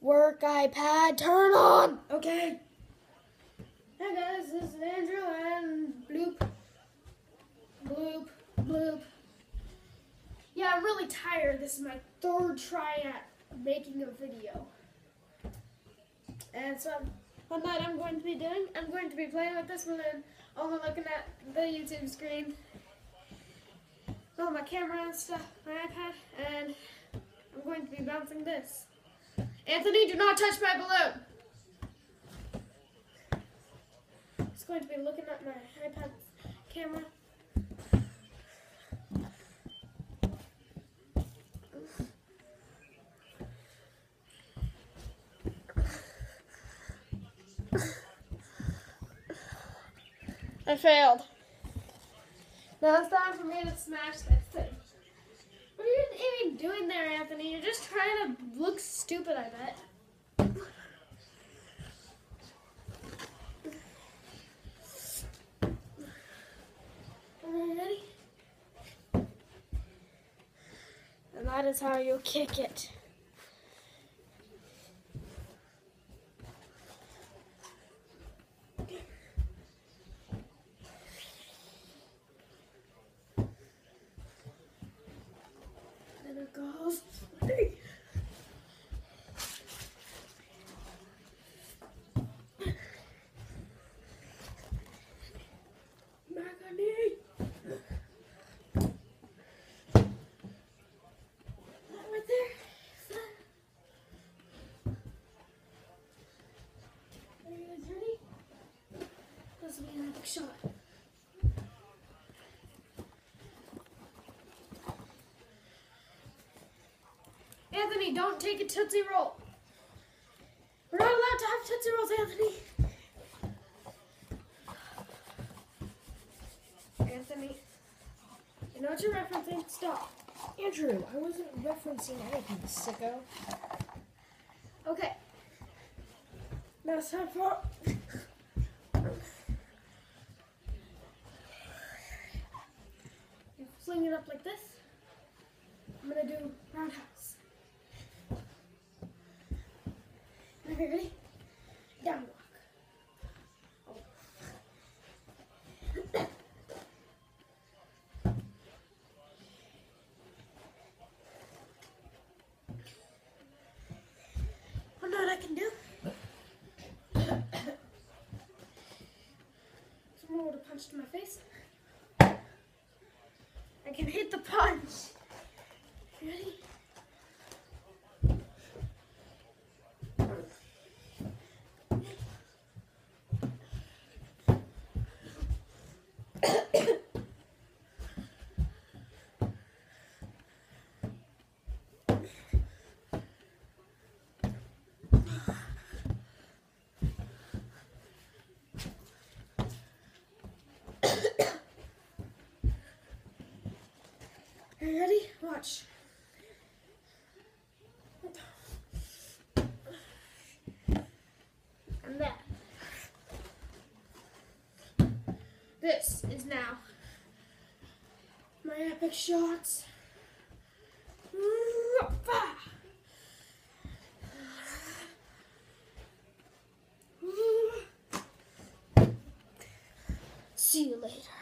Work iPad, turn on! Okay. Hey guys, this is Andrew and bloop, bloop, bloop. Yeah, I'm really tired. This is my third try at making a video. And so what I'm going to be doing, I'm going to be playing like this one and only looking at the YouTube screen. Oh, my camera and stuff, my iPad, and I'm going to be bouncing this. Anthony, do not touch my balloon! It's going to be looking at my iPad camera. I failed. Now it's time for me to smash this thing. What are you even doing there, Anthony? You're just trying to look stupid, I bet. Ready? And that is how you kick it. There it goes. Shot. Anthony, don't take a Tootsie Roll. We're not allowed to have Tootsie Rolls, Anthony. Anthony, you know what you're referencing? Stop. Andrew, I wasn't referencing anything, sicko. Okay. Now it's time for... Fling it up like this. I'm gonna do roundhouse. Okay, ready? Down walk. One more I can do. Someone would have punched in my face. I can hit the punch. Ready? Are you ready? Watch. And that. This is now my epic shots. See you later.